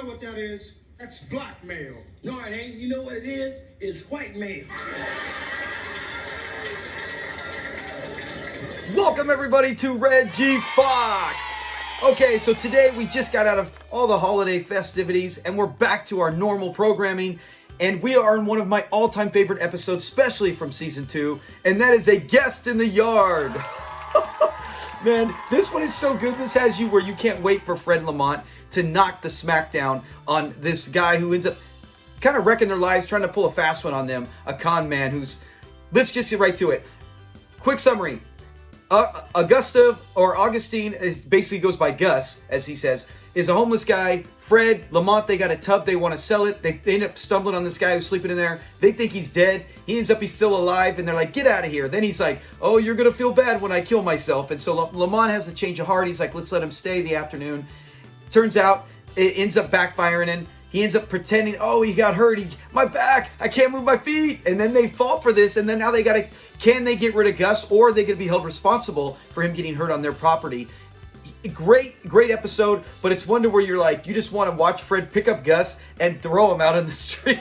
know what that is? That's blackmail. No, it ain't. You know what it is? It's white mail. Welcome everybody to Red G Fox. Okay, so today we just got out of all the holiday festivities and we're back to our normal programming, and we are in one of my all-time favorite episodes, especially from season 2, and that is A Guest in the Yard. Man, this one is so good. This has you where you can't wait for Fred and Lamont to knock the smackdown on this guy who ends up kind of wrecking their lives, trying to pull a fast one on them, a con man who's... Let's just get right to it. Quick summary. Augustine basically goes by Gus, as he says, is a homeless guy. Fred, Lamont, they got a tub, they want to sell it. They end up stumbling on this guy who's sleeping in there. They think he's dead. He ends up he's still alive, and they're like, get out of here. Then he's like, oh, you're going to feel bad when I kill myself. And so Lamont has a change of heart. He's like, let's let him stay the afternoon. Turns out it ends up backfiring, and he ends up pretending, oh, he got hurt. My back, I can't move my feet. And then they fall for this, and then now they got to, can they get rid of Gus, or are they going to be held responsible for him getting hurt on their property? Great episode, but it's one to where you're like, you just want to watch Fred pick up Gus and throw him out in the street.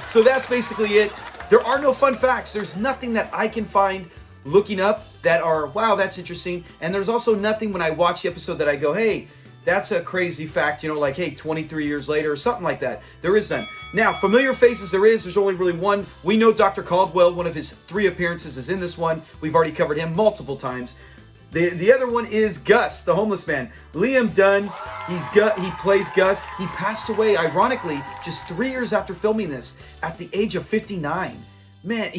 So that's basically it. There are no fun facts. There's nothing that I can find looking up that are, wow, that's interesting. And there's also nothing when I watch the episode that I go, hey, that's a crazy fact, you know, like, hey, 23 years later or something like that. There is none. Now, familiar faces there's only really one. We know Dr. Caldwell, one of his 3 appearances is in this one. We've already covered him multiple times. The other one is Gus, the homeless man. Liam Dunn, he plays Gus. He passed away, ironically, just 3 years after filming this, at the age of 59. Man,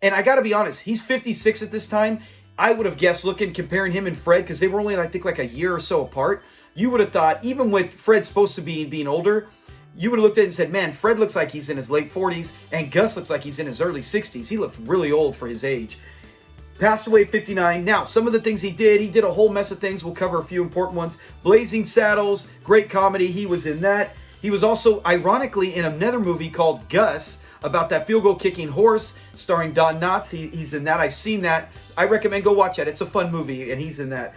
and I gotta be honest, he's 56 at this time. I would have guessed, comparing him and Fred, because they were only, I think, like a year or so apart. You would have thought, even with Fred supposed to be being older, you would have looked at it and said, man, Fred looks like he's in his late 40s, and Gus looks like he's in his early 60s. He looked really old for his age. Passed away at 59. Now, some of the things he did a whole mess of things. We'll cover a few important ones. Blazing Saddles, great comedy. He was in that. He was also, ironically, in another movie called Gus, about that field goal kicking horse, starring Don Knotts. He's in that. I've seen that. I recommend go watch that. It's a fun movie, and he's in that.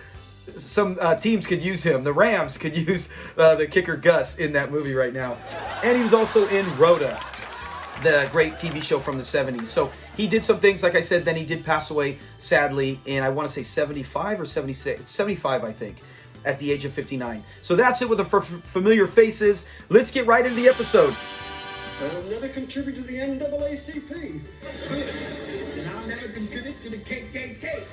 Some teams could use him. The Rams could use the kicker Gus in that movie right now. And he was also in Rhoda, the great TV show from the 70s. So he did some things, like I said. Then he did pass away, sadly, in, I want to say 75 or 76. It's 75, I think, at the age of 59. So that's it with the familiar faces. Let's get right into the episode. I'll never contribute to the NAACP. And I'll never contribute to the KKK.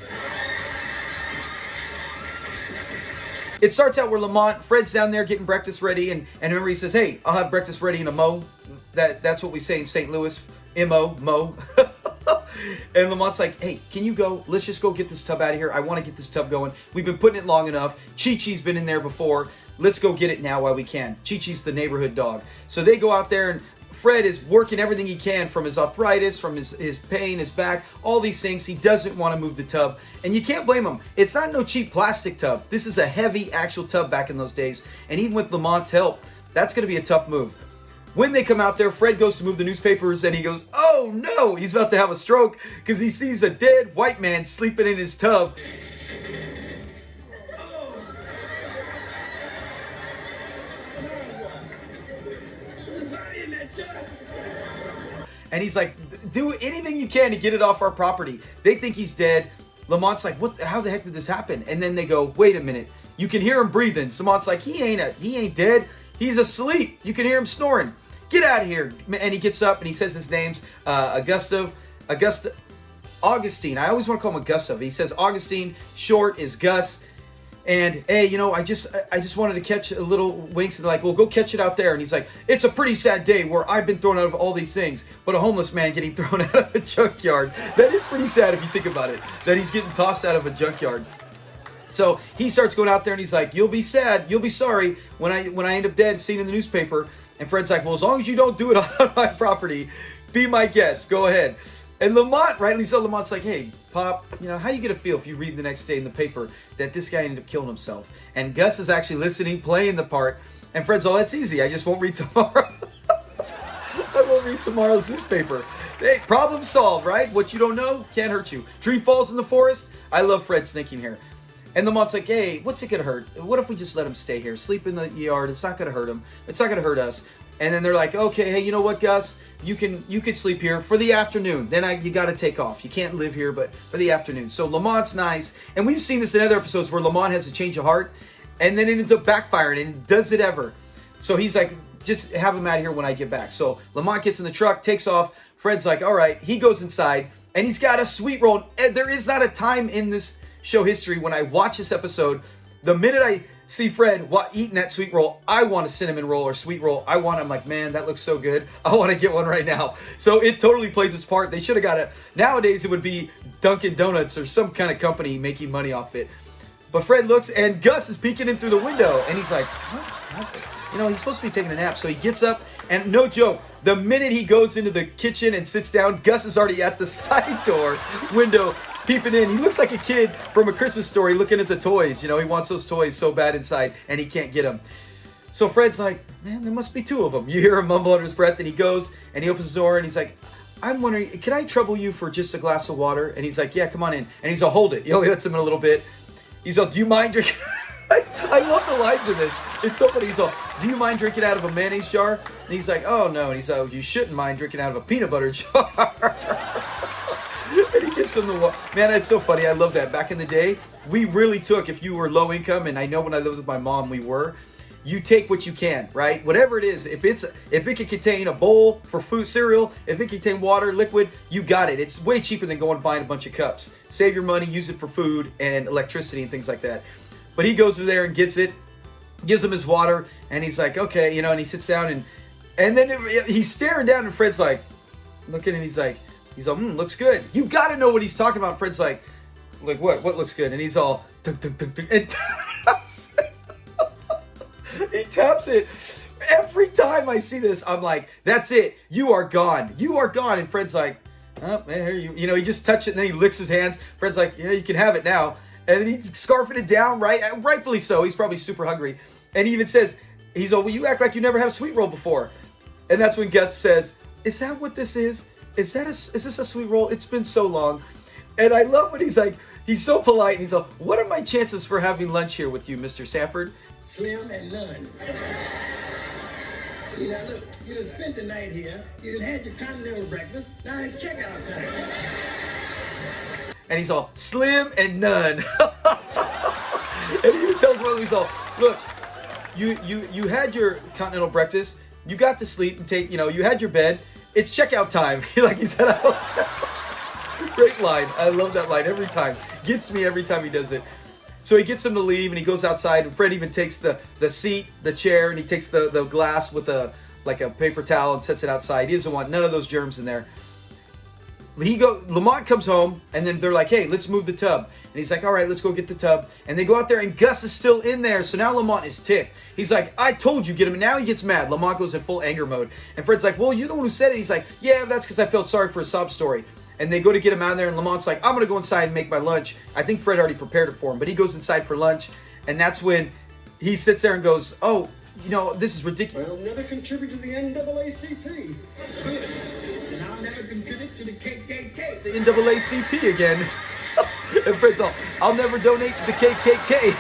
It starts out where Fred's down there getting breakfast ready, and remember he says, hey, I'll have breakfast ready in a mo. That's what we say in St. Louis, M-O, mo. And Lamont's like, hey, can you go? Let's just go get this tub out of here. I want to get this tub going. We've been putting it long enough. Chi-Chi's been in there before. Let's go get it now while we can. Chi-Chi's the neighborhood dog. So they go out there, and Fred is working everything he can, from his arthritis, from his pain, his back, all these things. He doesn't want to move the tub, and you can't blame him. It's not no cheap plastic tub. This is a heavy actual tub back in those days, and even with Lamont's help, that's going to be a tough move. When they come out there, Fred goes to move the newspapers, and he goes, oh no, he's about to have a stroke because he sees a dead white man sleeping in his tub. And he's like, do anything you can to get it off our property. They think he's dead. Lamont's like, what? How the heck did this happen? And then they go, wait a minute. You can hear him breathing. Lamont's like, he ain't dead. He's asleep. You can hear him snoring. Get out of here. And he gets up and he says his name's Augustine. I always want to call him Augusta. He says Augustine. Short is Gus. And hey, you know, I just wanted to catch a little winks, and they're like, well, go catch it out there. And he's like, it's a pretty sad day where I've been thrown out of all these things, but a homeless man getting thrown out of a junkyard. That is pretty sad if you think about it, that he's getting tossed out of a junkyard. So he starts going out there and he's like, you'll be sad, you'll be sorry when I end up dead, seen in the newspaper. And Fred's like, well, as long as you don't do it on my property, be my guest, go ahead. And Lamont, rightly so, Lamont's like, hey, Pop, you know, how you gonna feel if you read the next day in the paper that this guy ended up killing himself? And Gus is actually listening, playing the part, and Fred's all, that's easy, I just won't read tomorrow. I won't read tomorrow's newspaper. Hey, problem solved, right? What you don't know can't hurt you. Tree falls in the forest. I love Fred's thinking here. And Lamont's like, hey, what's it gonna hurt? What if we just let him stay here, sleep in the yard? It's not gonna hurt him. It's not gonna hurt us. And then they're like, okay, hey, you know what, Gus? You can sleep here for the afternoon. Then you got to take off. You can't live here, but for the afternoon. So Lamont's nice, and we've seen this in other episodes where Lamont has a change of heart, and then it ends up backfiring. And does it ever? So he's like, just have him out of here when I get back. So Lamont gets in the truck, takes off. Fred's like, all right. He goes inside, and he's got a sweet roll. And there is not a time in this show history when I watch this episode, the minute I see Fred eating that sweet roll, I want a cinnamon roll or sweet roll. I'm like, man, that looks so good. I want to get one right now. So it totally plays its part. They should have got it. Nowadays, it would be Dunkin' Donuts or some kind of company making money off it. But Fred looks, and Gus is peeking in through the window, and he's like, what? You know, he's supposed to be taking a nap. So he gets up, and no joke, the minute he goes into the kitchen and sits down, Gus is already at the side door window peeping in. He looks like a kid from A Christmas Story looking at the toys. You know, he wants those toys so bad inside, and he can't get them. So Fred's like, man, there must be two of them. You hear him mumble under his breath, and he goes, and he opens the door, and he's like, I'm wondering, can I trouble you for just a glass of water? And he's like, yeah, come on in. And he's like, hold it. He only lets him in a little bit. He's like, do you mind drinking? I love the lines in this. It's so funny. He's like, do you mind drinking out of a mayonnaise jar? And he's like, oh, no. And he's like, oh, you shouldn't mind drinking out of a peanut butter jar. And he gets him the water. Man, it's so funny. I love that. Back in the day, we really took, if you were low income, and I know when I lived with my mom, we were, you take what you can, right? Whatever it is, if it can contain a bowl for food, cereal, if it can contain water, liquid, you got it. It's way cheaper than going and buying a bunch of cups. Save your money, use it for food and electricity and things like that. But he goes over there and gets it, gives him his water, and he's like, okay, you know, and he sits down, and then he's staring down, and Fred's like, looking, and he's like, looks good. You got to know what he's talking about. Fred's like what looks good? And he's all, tuk, tuk, tuk, tuk, and taps it. He taps it. Every time I see this, I'm like, that's it. You are gone. You are gone. And Fred's like, oh, man, here you know, he just touched it, and then he licks his hands. Fred's like, yeah, you can have it now. And then he's scarfing it down, rightfully so. He's probably super hungry. And he even says, he's all, well, you act like you never had a sweet roll before. And that's when Gus says, is that what this is? Is this a sweet roll? It's been so long. And I love when he's like, he's so polite. And he's like, what are my chances for having lunch here with you, Mr. Sanford? Slim and none. See, now look, you done spent the night here. You done had your continental breakfast. Now it's checkout time. And he's all, slim and none. And he tells one of them, he's all, look, you had your continental breakfast. You got to sleep and you had your bed. It's checkout time. Like he said, great line. I love that line every time. Gets me every time he does it. So he gets him to leave, and he goes outside, and Fred even takes the seat, the chair, and he takes the glass with a paper towel and sets it outside. He doesn't want none of those germs in there. Lamont comes home, and then they're like, hey, let's move the tub. And he's like, all right, let's go get the tub. And they go out there, and Gus is still in there. So now Lamont is ticked. He's like, I told you, get him. And now he gets mad. Lamont goes in full anger mode. And Fred's like, well, you're the one who said it. He's like, yeah, that's because I felt sorry for a sob story. And they go to get him out of there, and Lamont's like, I'm going to go inside and make my lunch. I think Fred already prepared it for him, but he goes inside for lunch. And that's when he sits there and goes, oh, you know, this is ridiculous. I'll never contribute to the NAACP. Good. And I'll never contribute to the KKK. The NAACP again. And Fred's all, I'll never donate to the KKK.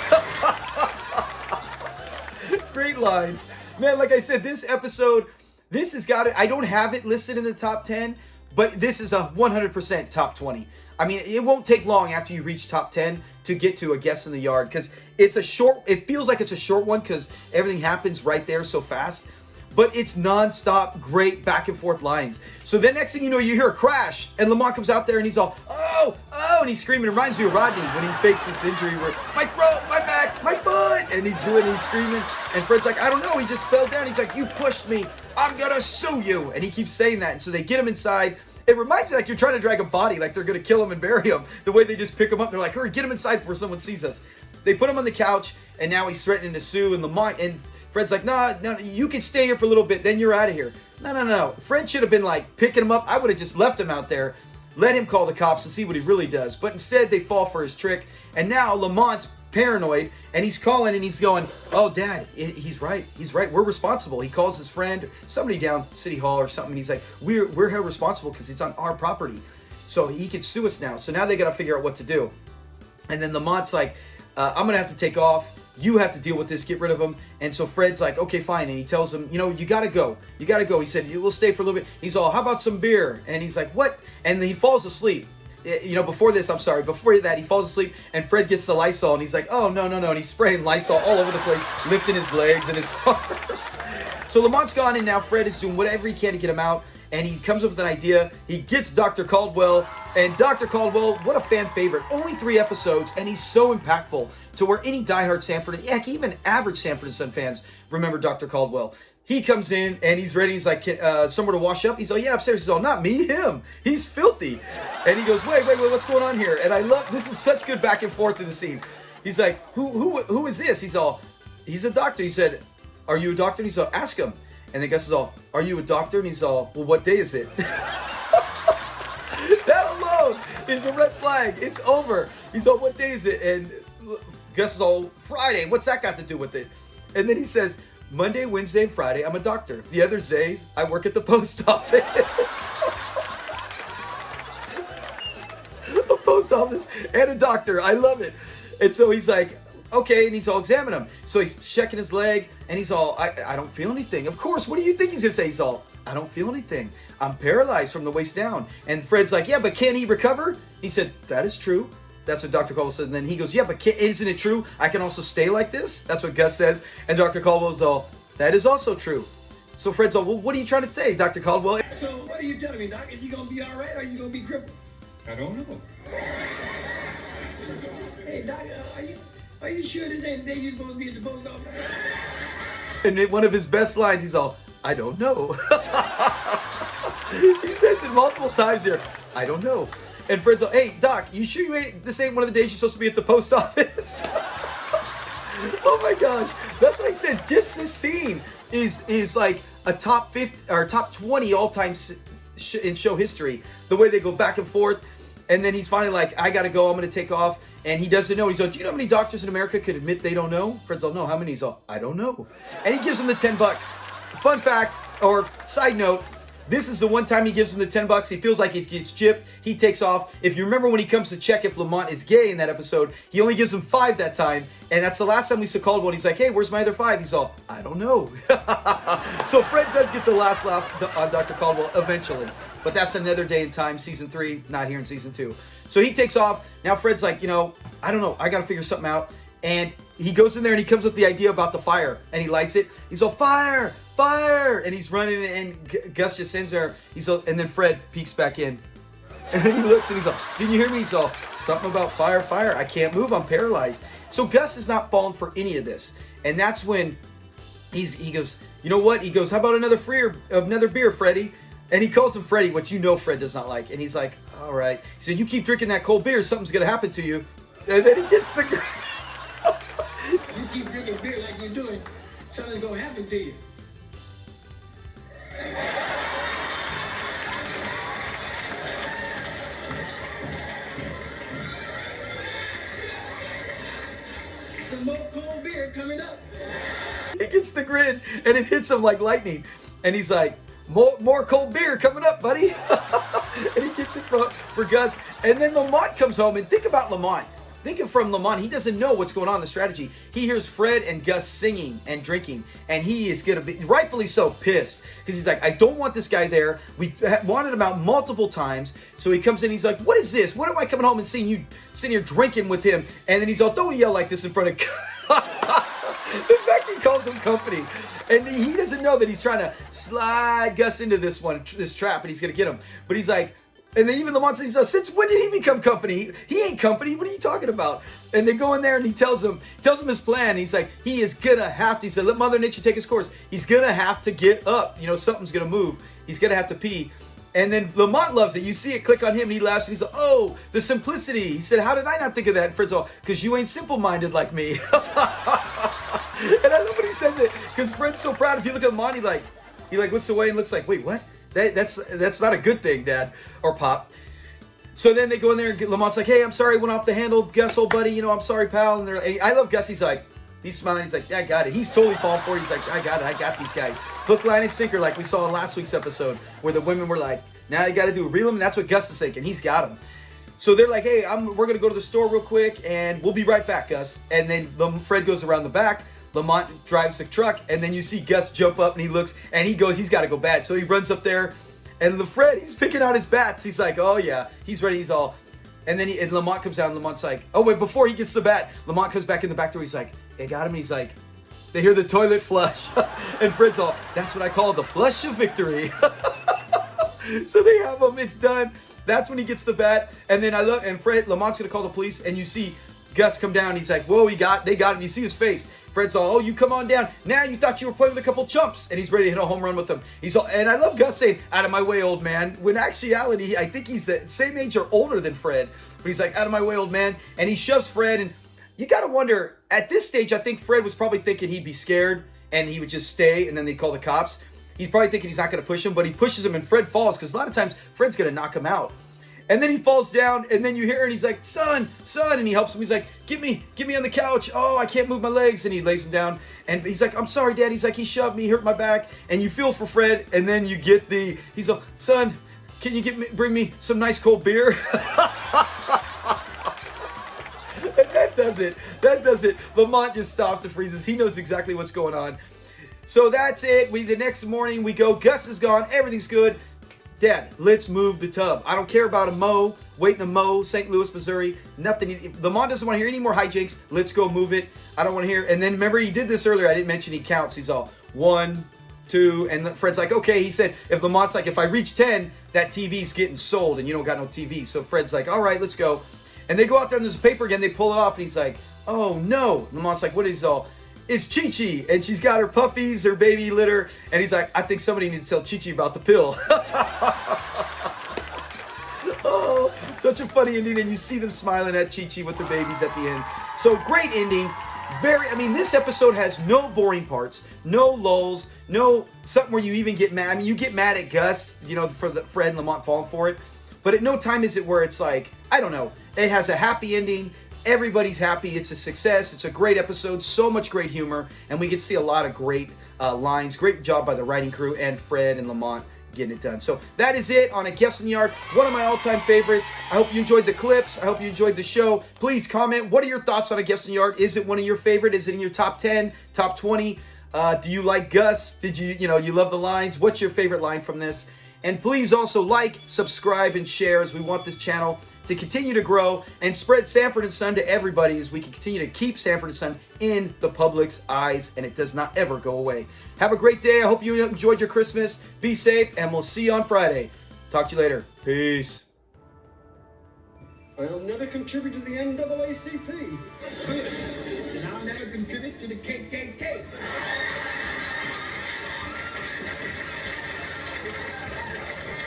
Great lines. Man, like I said, this episode, this has got it. I don't have it listed in the top 10, but this is a 100% top 20. I mean, it won't take long after you reach top 10 to get to A Guest in the Yard, because it's a short, it feels like it's a short one because everything happens right there so fast. But it's non-stop, great back and forth lines. So then next thing you know, you hear a crash, and Lamont comes out there, and he's all, oh, and he's screaming. It reminds me of Rodney when he fakes this injury where, my throat, my back, my foot, and he's screaming. And Fred's like, I don't know, he just fell down. He's like, you pushed me, I'm gonna sue you. And he keeps saying that, and so they get him inside. It reminds me like you're trying to drag a body, like they're gonna kill him and bury him. The way they just pick him up, they're like, hurry, get him inside before someone sees us. They put him on the couch, and now he's threatening to sue, and Lamont, and Fred's like, no, you can stay here for a little bit, then you're out of here. No. Fred should have been like picking him up. I would have just left him out there, let him call the cops and see what he really does. But instead, they fall for his trick. And now Lamont's paranoid, and he's calling, and he's going, oh, Dad, he's right. We're responsible. He calls his friend, somebody down City Hall or something, and he's like, we're held responsible because it's on our property. So he can sue us now. So now they got to figure out what to do. And then Lamont's like, I'm going to have to take off. You have to deal with this. Get rid of him. And so Fred's like, okay, fine. And he tells him, you got to go. You got to go. He said, we'll stay for a little bit. He's all, how about some beer? And he's like, what? And then he falls asleep. Before that, he falls asleep, and Fred gets the Lysol, and he's like, oh, no. And he's spraying Lysol all over the place, lifting his legs and his arms. So Lamont's gone, and now Fred is doing whatever he can to get him out, and he comes up with an idea. He gets Dr. Caldwell, and Dr. Caldwell, what a fan favorite. Only 3 episodes, and he's so impactful to where any diehard Sanford, heck, even average Sanford and Son fans remember Dr. Caldwell. He comes in, and he's ready. He's like, somewhere to wash up? He's all, yeah, upstairs. He's all, not me, him. He's filthy. And he goes, wait, what's going on here? And I love, this is such good back and forth in the scene. He's like, who is this? He's all, he's a doctor. He said, are you a doctor? And he's all, ask him. And the Gus is all, are you a doctor? And he's all, well, what day is it? That alone is a red flag. It's over. He's all, what day is it? And Gus is all, Friday. What's that got to do with it? And then he says, Monday, Wednesday, and Friday, I'm a doctor. The other days, I work at the post office. A post office and a doctor. I love it. And so he's like, okay, and he's all examining him. So he's checking his leg, and he's all, I don't feel anything. Of course, what do you think he's going to say? He's all, I don't feel anything. I'm paralyzed from the waist down. And Fred's like, yeah, but can he recover? He said, that is true. That's what Dr. Caldwell says. And then he goes, yeah, but isn't it true? I can also stay like this? That's what Gus says. And Dr. Caldwell's all, that is also true. So Fred's all, well, what are you trying to say, Dr. Caldwell? So what are you telling me, Doc? Is he going to be all right, or is he going to be crippled? I don't know. Hey, Doc, are you sure this ain't the day you're supposed to be at the post office? And one of his best lines, he's all, I don't know. He says it multiple times here. I don't know. And Fred's like, hey, Doc, you sure this ain't one of the days you're supposed to be at the post office? Oh my gosh. That's what I said. Just this scene is like a top 50 or top 20 all-time in show history. The way they go back and forth. And then he's finally like, I got to go. I'm going to take off. And he doesn't know. He's like, do you know how many doctors in America could admit they don't know? Fred's all, no, how many? He's all, I don't know. And he gives him the $10. Fun fact, or side note, this is the one time he gives him the $10. He feels like he gets gypped. He takes off. If you remember when he comes to check if Lamont is gay in that episode, he only gives him 5 that time. And that's the last time we saw Caldwell. And he's like, hey, where's my other 5? He's all, I don't know. So Fred does get the last laugh on Dr. Caldwell eventually. But that's another day in time, season 3, not here in season 2. So he takes off. Now Fred's like, I don't know. I got to figure something out. And he goes in there and he comes with the idea about the fire. And he lights it. He's all, fire! Fire! And he's running, and Gus just sends there. And then Fred peeks back in. And then he looks and he's all, didn't you hear me? He's all, something about fire. I can't move. I'm paralyzed. So Gus is not falling for any of this. And that's when he goes, you know what? He goes, how about another beer, Freddie? And he calls him Freddie, which Fred does not like. And he's like, all right. He said, you keep drinking that cold beer, something's going to happen to you. And then he gets the... You keep drinking beer like you're doing, something's going to happen to you. Some more cold beer coming up. It gets the grin, and it hits him like lightning. And he's like, more cold beer coming up, buddy. And he gets it for Gus. And then Lamont comes home, and think about Lamont. Thinking from Lamont, he doesn't know what's going on in the strategy. He hears Fred and Gus singing and drinking, and he is going to be, rightfully so, pissed. Because he's like, I don't want this guy there. We wanted him out multiple times. So he comes in, he's like, what is this? What am I coming home and seeing you sitting here drinking with him? And then he's all, don't yell like this in front of... In fact, he calls him company. And he doesn't know that he's trying to slide Gus into this trap, and he's going to get him. But he's like... And then even Lamont says, since when did he become company? He ain't company. What are you talking about? And they go in there and he tells him his plan. He's like, he is going to have to, he said, let Mother Nature take his course. He's going to have to get up. Something's going to move. He's going to have to pee. And then Lamont loves it. You see it click on him and he laughs and he's like, oh, the simplicity. He said, how did I not think of that? And Fred's all, because you ain't simple-minded like me. And I love when he says it because Fred's so proud. If you look at Lamont, he looks away and looks like, wait, what? That's not a good thing, Dad or Pop. So then they go in there and Lamont's like, hey, I'm sorry, I went off the handle, Gus, old buddy, I'm sorry, pal. And I love Gus. He's smiling. He's like, yeah, I got it. He's totally falling for it. He's like, I got it. I got these guys. Hook, line, and sinker, like we saw in last week's episode, where the women were like, now you got to reel them. And that's what Gus is thinking. He's got him. So they're like, hey, we're going to go to the store real quick, and we'll be right back, Gus. And then Fred goes around the back. Lamont drives the truck, and then you see Gus jump up, and he looks, and he goes, he's got to go bat. So he runs up there, and Fred, he's picking out his bats. He's like, oh, yeah, he's ready. He's all... And then and Lamont comes out, and Lamont's like, oh, wait, before he gets the bat, Lamont comes back in the back door. He's like, they got him. And he's like, they hear the toilet flush. And Fred's all, that's what I call the flush of victory. So they have him. It's done. That's when he gets the bat. And then Lamont's going to call the police. And you see Gus come down. He's like, whoa, they got him. You see his face. Fred's all, oh, you come on down. Now you thought you were playing with a couple chumps. And he's ready to hit a home run with them. He's all, and I love Gus saying, out of my way, old man. When actuality, I think he's the same age or older than Fred. But he's like, out of my way, old man. And he shoves Fred. And you got to wonder, at this stage, I think Fred was probably thinking he'd be scared. And he would just stay. And then they'd call the cops. He's probably thinking he's not going to push him. But he pushes him and Fred falls. Because a lot of times, Fred's going to knock him out. And then he falls down, and then you hear, and he's like, son, and he helps him. He's like, get me on the couch. Oh, I can't move my legs. And he lays him down, and he's like, I'm sorry, Dad. He's like, he shoved me, hurt my back. And you feel for Fred, and then you get he's like, son, can you bring me some nice cold beer? And that does it. Lamont just stops and freezes. He knows exactly what's going on. So that's it. The next morning we go, Gus is gone, everything's good. Dad, let's move the tub. I don't care about waiting to mow, St. Louis, Missouri, nothing. If Lamont doesn't want to hear any more hijinks, let's go move it. I don't want to hear. And then remember, he did this earlier. I didn't mention he counts. He's all 1, 2, and Fred's like, okay. He said, if Lamont's like, if I reach 10, that TV's getting sold, and you don't got no TV. So Fred's like, all right, let's go. And they go out there, and there's a paper again. They pull it off, and he's like, oh no. Lamont's like, what is all? It's Chi-Chi, and she's got her puppies, her baby litter, and he's like, I think somebody needs to tell Chi-Chi about the pill. Oh, such a funny ending, and you see them smiling at Chi-Chi with their babies at the end. So great ending. This episode has no boring parts, no lulls, no something where you even get mad. I mean, you get mad at Gus, for the Fred and Lamont falling for it, but at no time is it where it's like, I don't know, it has a happy ending. Everybody's happy. It's a success. It's a great episode. So much great humor. And we get to see a lot of great lines. Great job by the writing crew and Fred and Lamont getting it done. So that is it on A Guest in the Yard. One of my all-time favorites. I hope you enjoyed the clips. I hope you enjoyed the show. Please comment. What are your thoughts on A Guest in the Yard? Is it one of your favorite? Is it in your top 10, top 20? Do you like Gus? Did you love the lines? What's your favorite line from this? And please also like, subscribe, and share as we want this channel to continue to grow and spread Sanford and Son to everybody as we can continue to keep Sanford and Son in the public's eyes, and it does not ever go away. Have a great day. I hope you enjoyed your Christmas. Be safe, and we'll see you on Friday. Talk to you later. Peace. I'll never contribute to the NAACP. And I'll never contribute to the KKK.